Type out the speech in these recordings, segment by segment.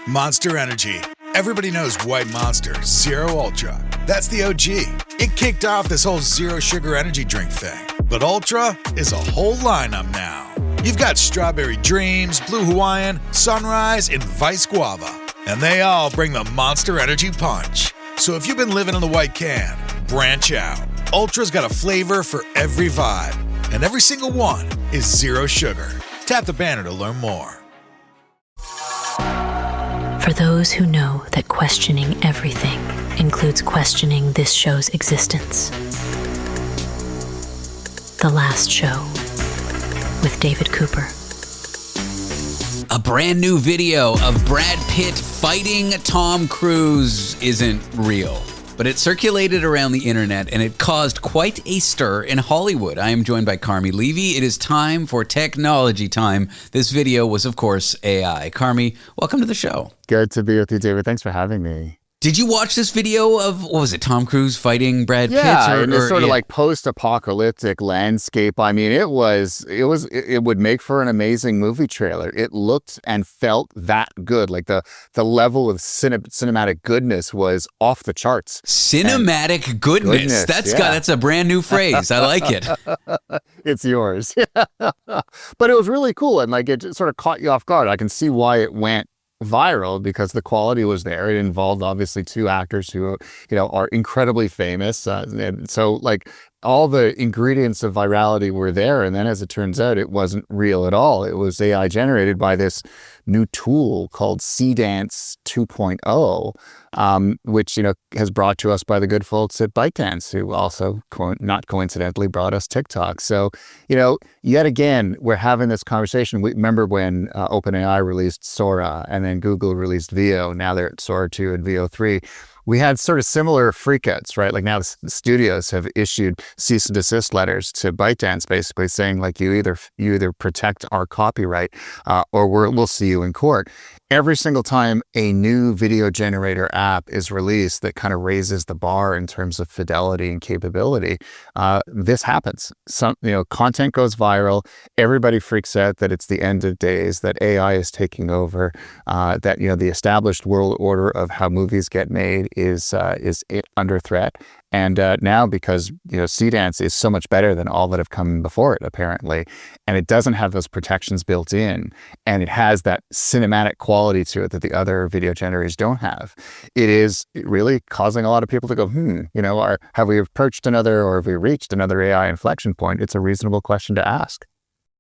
Monster Energy. Everybody knows White Monster Zero Ultra. That's the OG. It kicked off this whole zero sugar energy drink thing. But Ultra is a whole lineup now. You've got Strawberry Dreams, Blue Hawaiian, Sunrise, and Vice Guava. And they all bring the Monster Energy punch. So if you've been living in the white can, branch out. Ultra's got a flavor for every vibe. And every single one is zero sugar. Tap the banner to learn more. For those who know that questioning everything includes questioning this show's existence. The Last Show with David Cooper. A brand new video of Brad Pitt fighting Tom Cruise isn't real, but it circulated around the internet and it caused quite a stir in Hollywood. I am joined by Carmi Levy. It is time for technology time. This video was, of course, AI. Carmi, welcome to the show. Good to be with you, David. Thanks for having me. Did you watch this video of, what was it, Tom Cruise fighting Brad Pitt? Yeah, in this sort of like post-apocalyptic landscape. I mean, it would make for an amazing movie trailer. It looked and felt that good. Like the level of cinematic goodness was off the charts. Cinematic goodness. That's a brand new phrase. I like it. It's yours. But it was really cool, and like it just sort of caught you off guard. I can see why it went viral because the quality was there. It involved obviously two actors who, are incredibly famous. And so like all the ingredients of virality were there. And then as it turns out, it wasn't real at all. It was AI generated by this new tool called Dance 2.0, which, has brought to us by the good folks at ByteDance, who also not coincidentally brought us TikTok. So, yet again, we're having this conversation. We remember when OpenAI released Sora and then Google released Veo. Now they're at Sora 2 and Veo 3. We had sort of similar freakouts, right? Like now the studios have issued cease and desist letters to ByteDance, basically saying like you either protect our copyright or we'll see you in court. Every single time a new video generator app is released that kind of raises the bar in terms of fidelity and capability, this happens. Content goes viral. Everybody freaks out that it's the end of days, that AI is taking over, that the established world order of how movies get made is under threat. And now because, Dance is so much better than all that have come before it, apparently, and it doesn't have those protections built in, and it has that cinematic quality to it that the other video generators don't have, it is really causing a lot of people to go, have we approached another or have we reached another AI inflection point? It's a reasonable question to ask.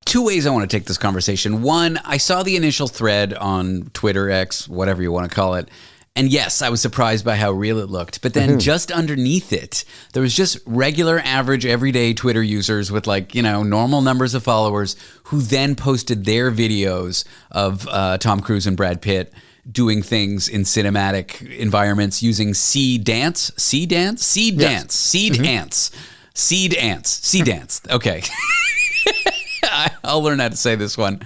Two ways I want to take this conversation. One, I saw the initial thread on Twitter, X, whatever you want to call it. And yes, I was surprised by how real it looked. But then just underneath it, there was just regular, average, everyday Twitter users with normal numbers of followers who then posted their videos of Tom Cruise and Brad Pitt doing things in cinematic environments using Dance. Okay. I'll learn how to say this one.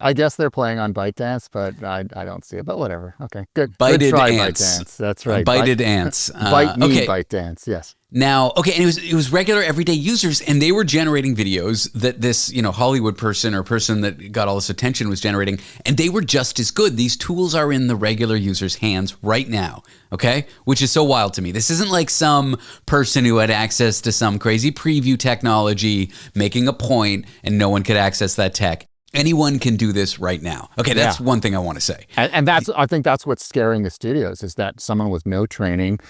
I guess they're playing on ByteDance, but I don't see it. But whatever. Okay, good. Bited good try, ants. ByteDance. That's right. Bited ants. Bite me, okay. ByteDance. Yes. Now, okay, and it was regular everyday users, and they were generating videos that this Hollywood person or person that got all this attention was generating, and they were just as good. These tools are in the regular users' hands right now. Okay, which is so wild to me. This isn't like some person who had access to some crazy preview technology making a point, and no one could access that tech. Anyone can do this right now. Okay, that's one thing I want to say. And I think that's what's scaring the studios is that someone with no training,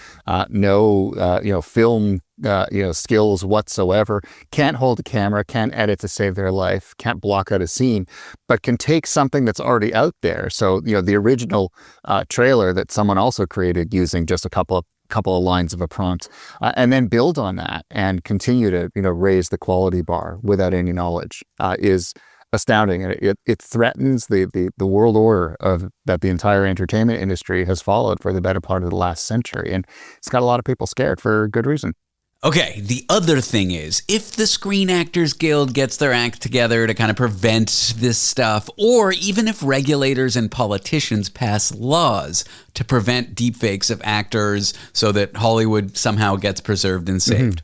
no film skills whatsoever, can't hold a camera, can't edit to save their life, can't block out a scene, but can take something that's already out there. So, the original trailer that someone also created using just a couple of lines of a prompt, and then build on that and continue to raise the quality bar without any knowledge is astounding. And it threatens the world order that the entire entertainment industry has followed for the better part of the last century. And it's got a lot of people scared for good reason. Okay, the other thing is, if the Screen Actors Guild gets their act together to kind of prevent this stuff, or even if regulators and politicians pass laws to prevent deepfakes of actors so that Hollywood somehow gets preserved and saved,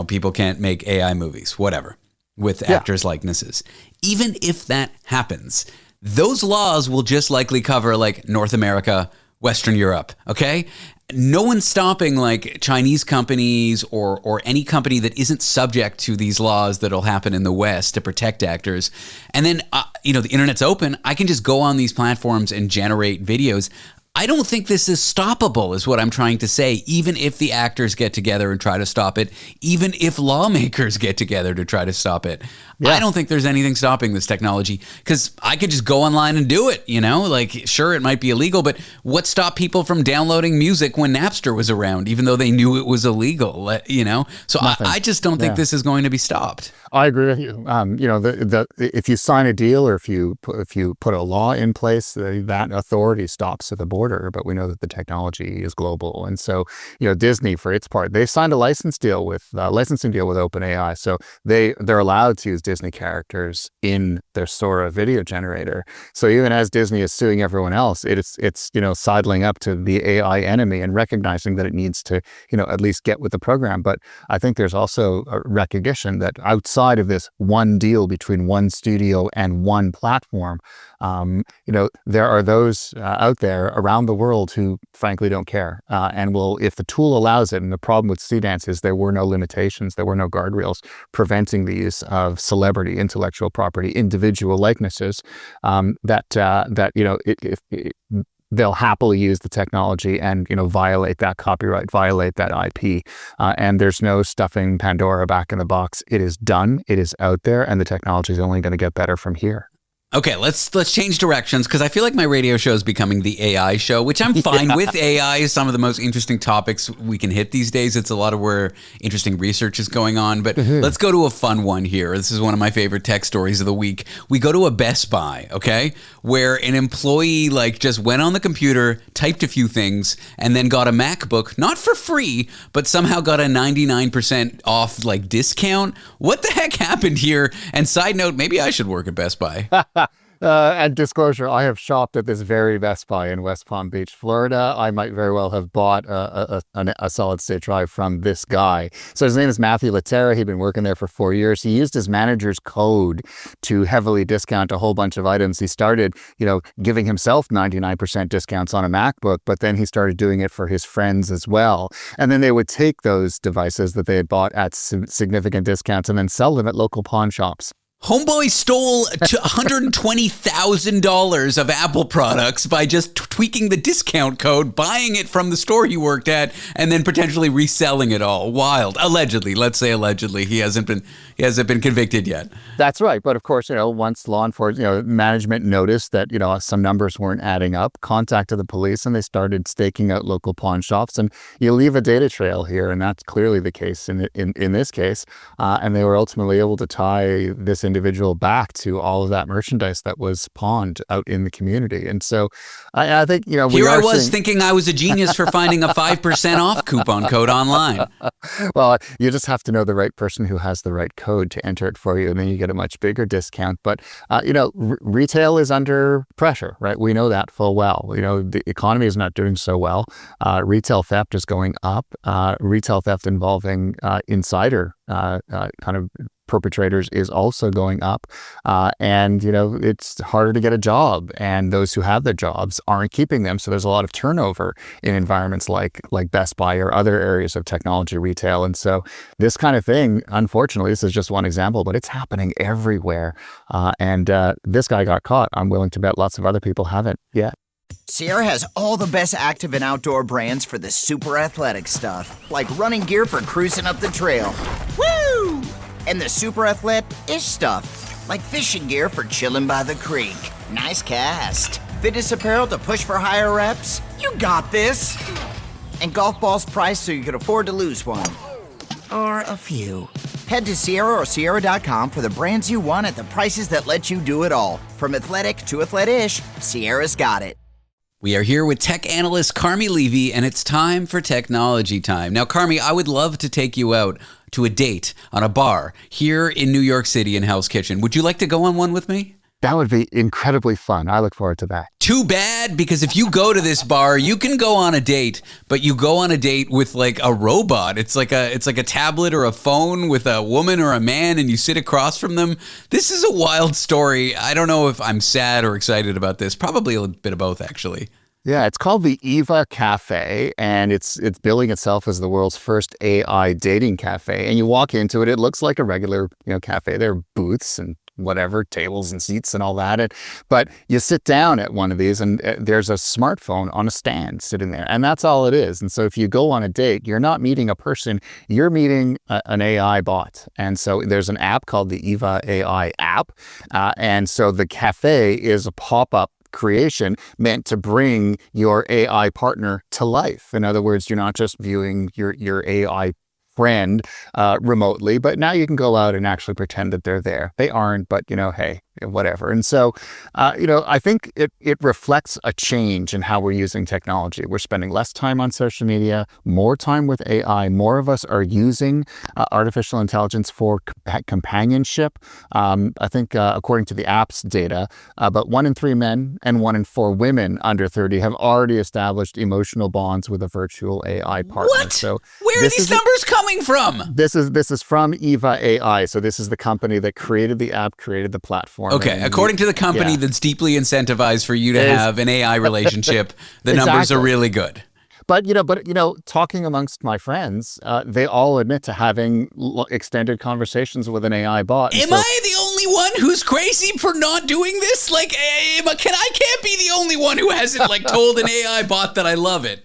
people can't make AI movies, whatever, with actors' likenesses. Even if that happens, those laws will just likely cover like North America, Western Europe, okay? No one's stopping like Chinese companies or any company that isn't subject to these laws that'll happen in the West to protect actors. And then, the internet's open. I can just go on these platforms and generate videos. I don't think this is stoppable, is what I'm trying to say, even if the actors get together and try to stop it, even if lawmakers get together to try to stop it. Yeah. I don't think there's anything stopping this technology because I could just go online and do it, sure, it might be illegal, but what stopped people from downloading music when Napster was around, even though they knew it was illegal, So I just don't think this is going to be stopped. I agree with you. If you sign a deal or if you put a law in place, that authority stops at the border. But we know that the technology is global, and so Disney, for its part, they've signed a licensing deal with OpenAI, so they're allowed to use Disney characters in their Sora video generator. So even as Disney is suing everyone else, it's sidling up to the AI enemy and recognizing that it needs to at least get with the program. But I think there's also a recognition that outside of this one deal between one studio and one platform, there are those out there around the world who frankly don't care and will, if the tool allows it. And the problem with Seedance is there were no limitations, there were no guardrails preventing the use of celebrity, intellectual property, individual likenesses they'll happily use the technology and violate that copyright, violate that IP, and there's no stuffing Pandora back in the box. It is done, it is out there, and the technology is only going to get better from here. Okay, let's change directions because I feel like my radio show is becoming the AI show, which I'm fine with. AI is some of the most interesting topics we can hit these days. It's a lot of where interesting research is going on. But let's go to a fun one here. This is one of my favorite tech stories of the week. We go to a Best Buy, okay, where an employee just went on the computer, typed a few things, and then got a MacBook, not for free, but somehow got a 99% off discount. What the heck happened here? And side note, maybe I should work at Best Buy. And disclosure, I have shopped at this very Best Buy in West Palm Beach, Florida. I might very well have bought a solid-state drive from this guy. So his name is Matthew Laterra. He'd been working there for 4 years. He used his manager's code to heavily discount a whole bunch of items. He started, giving himself 99% discounts on a MacBook, but then he started doing it for his friends as well. And then they would take those devices that they had bought at significant discounts and then sell them at local pawn shops. Homeboy stole $120,000 of Apple products by just tweaking the discount code, buying it from the store he worked at, and then potentially reselling it all. Wild. Allegedly. Let's say allegedly. He hasn't been convicted yet. That's right. But of course, once law enforcement, management noticed that, some numbers weren't adding up, contacted the police, and they started staking out local pawn shops. And you leave a data trail here, and that's clearly the case in this case. And they were ultimately able to tie this individual back to all of that merchandise that was pawned out in the community. And so I think, here I was thinking I was a genius for finding a 5% off coupon code online. Well, you just have to know the right person who has the right code to enter it for you, and then you get a much bigger discount. But, retail is under pressure, right? We know that full well. The economy is not doing so well. Retail theft is going up. Retail theft involving insider kind of perpetrators is also going up. And it's harder to get a job, and those who have their jobs aren't keeping them. So there's a lot of turnover in environments like Best Buy or other areas of technology retail. And so this kind of thing, unfortunately, this is just one example, but it's happening everywhere. And this guy got caught. I'm willing to bet lots of other people haven't yet. Sierra has all the best active and outdoor brands for the super athletic stuff, like running gear for cruising up the trail. Woo! And the super athletic-ish stuff, like fishing gear for chilling by the creek. Nice cast. Fitness apparel to push for higher reps. You got this. And golf balls priced so you can afford to lose one. Or a few. Head to Sierra or Sierra.com for the brands you want at the prices that let you do it all. From athletic to athletic-ish, Sierra's got it. We are here with tech analyst Carmi Levy, and it's time for technology time. Now, Carmi, I would love to take you out to a date on a bar here in New York City in Hell's Kitchen. Would you like to go on one with me? That would be incredibly fun. I look forward to that. Too bad, because if you go to this bar, you can go on a date, but you go on a date with like a robot. It's like a tablet or a phone with a woman or a man, and you sit across from them. This is a wild story. I don't know if I'm sad or excited about this. Probably a bit of both, actually. Yeah, it's called the Eva Cafe, and it's billing itself as the world's first AI dating cafe. And you walk into it, it looks like a regular, cafe. There are booths and whatever, tables and seats and all that. But you sit down at one of these and there's a smartphone on a stand sitting there, and that's all it is. And so if you go on a date, you're not meeting a person, you're meeting an AI bot. And so there's an app called the Eva AI app. And so the cafe is a pop-up creation meant to bring your AI partner to life. In other words, you're not just viewing your AI friend remotely, but now you can go out and actually pretend that they're there. They aren't, but hey, whatever. And so, I think it reflects a change in how we're using technology. We're spending less time on social media, more time with AI. More of us are using artificial intelligence for companionship. I think according to the app's data, about 1 in 3 men and 1 in 4 women under 30 have already established emotional bonds with a virtual AI partner. What? So where are these numbers coming from? This is from Eva AI. So this is the company that created the app, created the platform. Okay, according to the company that's deeply incentivized for you to have an AI relationship, the numbers are really good. But talking amongst my friends, they all admit to having extended conversations with an AI bot. Am I the only one who's crazy for not doing this? Like, I can't be the only one who hasn't told an AI bot that I love it.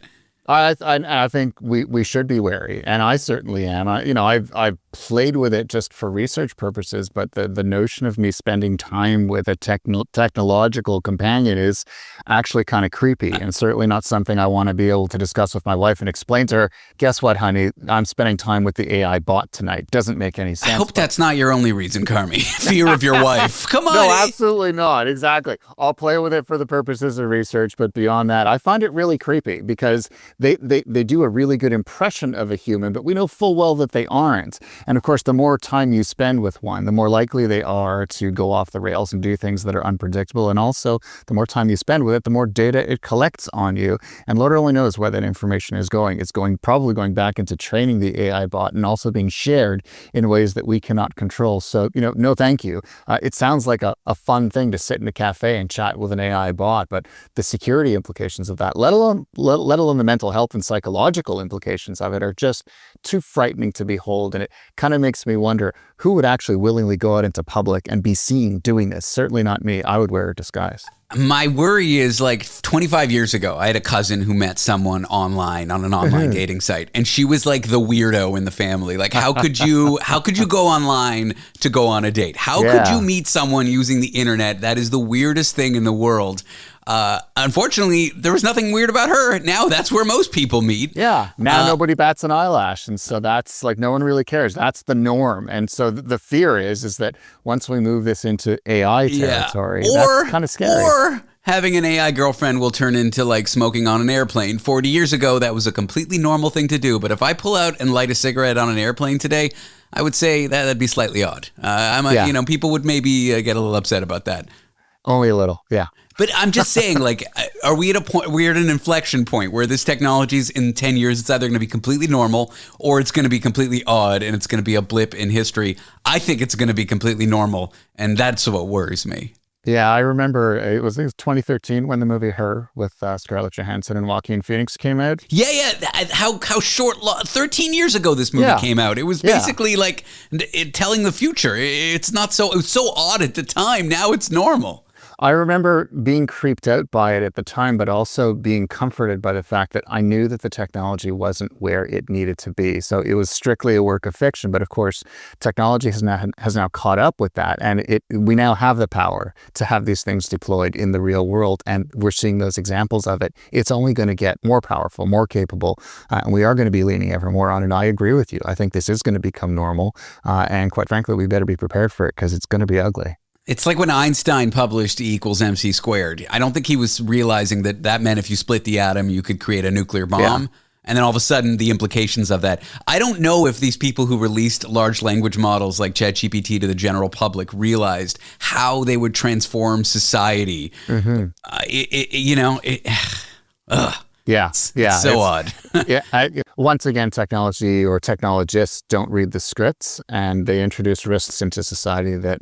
I think we should be wary, and I certainly am. I've played with it just for research purposes, but the notion of me spending time with a technological companion is actually kind of creepy, and certainly not something I want to be able to discuss with my wife and explain to her, guess what, honey, I'm spending time with the AI bot tonight. Doesn't make any sense. I hope that's not your only reason, Carmi. Fear of your wife. Come on. No, absolutely not. Exactly. I'll play with it for the purposes of research, but beyond that, I find it really creepy because they do a really good impression of a human, but we know full well that they aren't. And of course, the more time you spend with one, the more likely they are to go off the rails and do things that are unpredictable. And also, the more time you spend with it, the more data it collects on you. And Lord only knows where that information is going. It's probably going back into training the AI bot and also being shared in ways that we cannot control. So, no thank you. It sounds like a fun thing to sit in a cafe and chat with an AI bot, but the security implications of that, let alone the mental health and psychological implications of it, are just too frightening to behold. And it kind of makes me wonder who would actually willingly go out into public and be seen doing this. Certainly not me. I would wear a disguise. My worry is 25 years ago, I had a cousin who met someone online on an online dating site, and she was like the weirdo in the family. How could you go online to go on a date? How could you meet someone using the internet? That is the weirdest thing in the world. Unfortunately, there was nothing weird about her. Now that's where most people meet. Yeah. Now nobody bats an eyelash. And so that's no one really cares. That's the norm. And so the fear is that once we move this into AI territory, that's kind of scary. Or having an AI girlfriend will turn into smoking on an airplane. 40 years ago, that was a completely normal thing to do. But if I pull out and light a cigarette on an airplane today, I would say that'd be slightly odd. People would maybe get a little upset about that. Only a little. Yeah. But I'm just saying, are we at a point, we're at an inflection point where this technology is in 10 years, it's either going to be completely normal or it's going to be completely odd and it's going to be a blip in history. I think it's going to be completely normal, and that's what worries me. Yeah, I remember it was 2013 when the movie Her with Scarlett Johansson and Joaquin Phoenix came out. Yeah. How short, 13 years ago this movie came out. It was basically telling the future. It was so odd at the time. Now it's normal. I remember being creeped out by it at the time, but also being comforted by the fact that I knew that the technology wasn't where it needed to be. So it was strictly a work of fiction. But of course, technology has now caught up with that. And we now have the power to have these things deployed in the real world. And we're seeing those examples of it. It's only going to get more powerful, more capable. And we are going to be leaning ever more on it. And I agree with you. I think this is going to become normal. And quite frankly, we better be prepared for it because it's going to be ugly. It's like when Einstein published E = MC². I don't think he was realizing that meant if you split the atom, you could create a nuclear bomb. And then all of a sudden, the implications of that. I don't know if these people who released large language models like ChatGPT to the general public realized how they would transform society. Yeah. So odd. Once again, technology or technologists don't read the scripts, and they introduce risks into society that,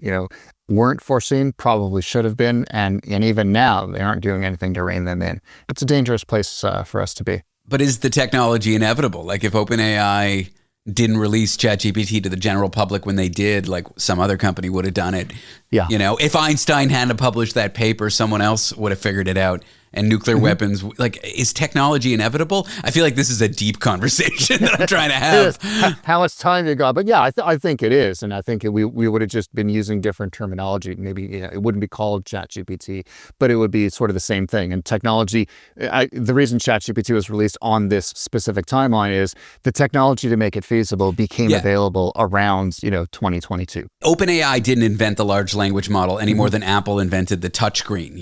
weren't foreseen, probably should have been. And even now, they aren't doing anything to rein them in. It's a dangerous place for us to be. But is the technology inevitable? Like if OpenAI didn't release ChatGPT to the general public when they did, like some other company would have done it. Yeah. If Einstein hadn't published that paper, someone else would have figured it out. And nuclear weapons, like, is technology inevitable? I feel like this is a deep conversation that I'm trying to have. How much time you got? But yeah, I think it is. And I think we would have just been using different terminology. Maybe it wouldn't be called ChatGPT, but it would be sort of the same thing. And technology, the reason ChatGPT was released on this specific timeline is the technology to make it feasible became available around, 2022. OpenAI didn't invent the large language model any more than Apple invented the touchscreen,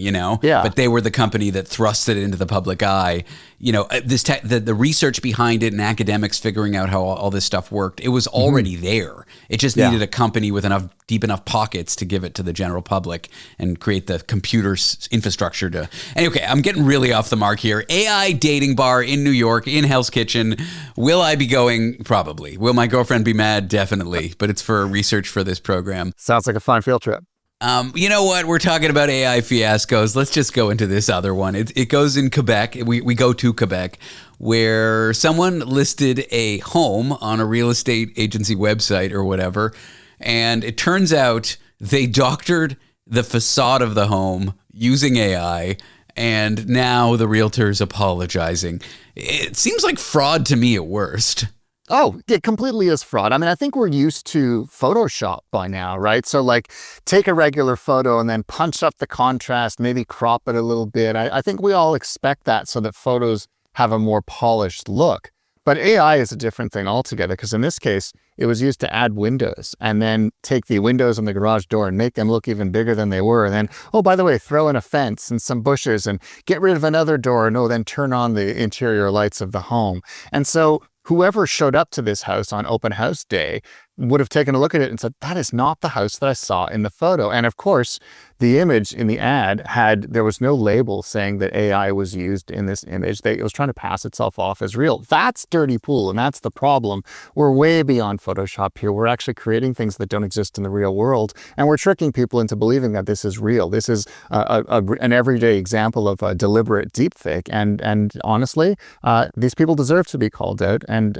Yeah. But they were the company that thrust it into the public eye. The research behind it and academics figuring out how all this stuff worked, it was already there. It just needed a company with deep enough pockets to give it to the general public and create the computer infrastructure to. Okay, I'm getting really off the mark here. AI dating bar in New York, in Hell's Kitchen. Will I be going? Probably. Will my girlfriend be mad? Definitely. But it's for research for this program. Sounds like a fun field trip. You know what? We're talking about AI fiascos. Let's just go into this other one. It goes in Quebec. We go to Quebec, where someone listed a home on a real estate agency website or whatever, and it turns out they doctored the facade of the home using AI, and now the realtor's apologizing. It seems like fraud to me at worst. Oh, it completely is fraud. I mean, I think we're used to Photoshop by now, right? So take a regular photo and then punch up the contrast, maybe crop it a little bit. I think we all expect that so that photos have a more polished look. But AI is a different thing altogether, because in this case, it was used to add windows and then take the windows on the garage door and make them look even bigger than they were. And then, oh, by the way, throw in a fence and some bushes and get rid of another door. And then turn on the interior lights of the home. And so whoever showed up to this house on open house day would have taken a look at it and said, that is not the house that I saw in the photo. And of course, the image in the ad there was no label saying that AI was used in this image. It was trying to pass itself off as real. That's dirty pool, and that's the problem. We're way beyond Photoshop here. We're actually creating things that don't exist in the real world, and we're tricking people into believing that this is real. This is an everyday example of a deliberate deepfake, and honestly, these people deserve to be called out, and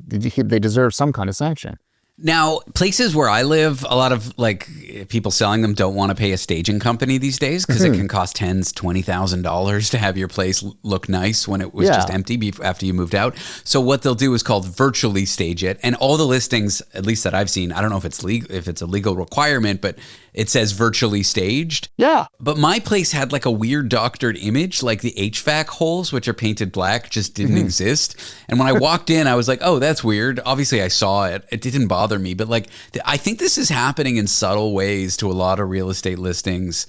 they deserve some kind of sanction. Now, places where I live, a lot of people selling them don't want to pay a staging company these days because it can cost $20,000 to have your place look nice when it was just empty after you moved out. So what they'll do is called virtually stage it, and all the listings, at least that I've seen, I don't know if it's legal, if it's a legal requirement, but it says virtually staged. Yeah. But my place had a weird doctored image, like the HVAC holes, which are painted black, just didn't exist. And when I walked in, I was like, oh, that's weird. Obviously, I saw it. It didn't bother me. But I think this is happening in subtle ways to a lot of real estate listings.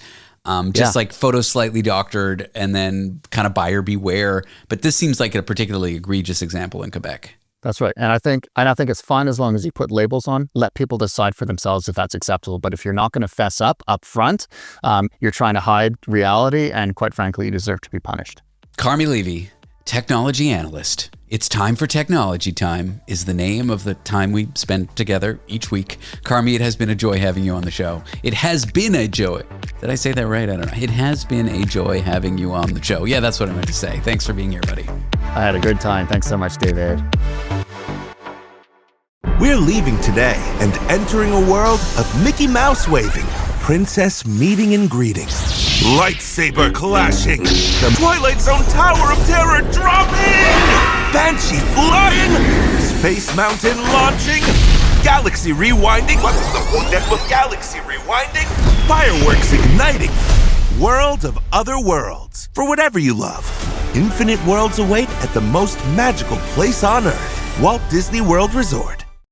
Just photos slightly doctored and then kind of buyer beware. But this seems like a particularly egregious example in Quebec. That's right. And I think it's fine as long as you put labels on, let people decide for themselves if that's acceptable. But if you're not going to fess up front, you're trying to hide reality, and quite frankly, you deserve to be punished. Carmi Levy, technology analyst. It's Time for Technology Time is the name of the time we spend together each week. Carmi, it has been a joy having you on the show. It has been a joy. Did I say that right? I don't know. It has been a joy having you on the show. Yeah, that's what I meant to say. Thanks for being here, buddy. I had a good time. Thanks so much, David. We're leaving today and entering a world of Mickey Mouse waving, princess meeting and greeting, lightsaber clashing, the Twilight Zone Tower of Terror dropping, Banshee flying, Space Mountain launching, galaxy rewinding. What's the point with galaxy rewinding? Fireworks igniting. World of other worlds. For whatever you love, infinite worlds await at the most magical place on Earth, Walt Disney World Resort.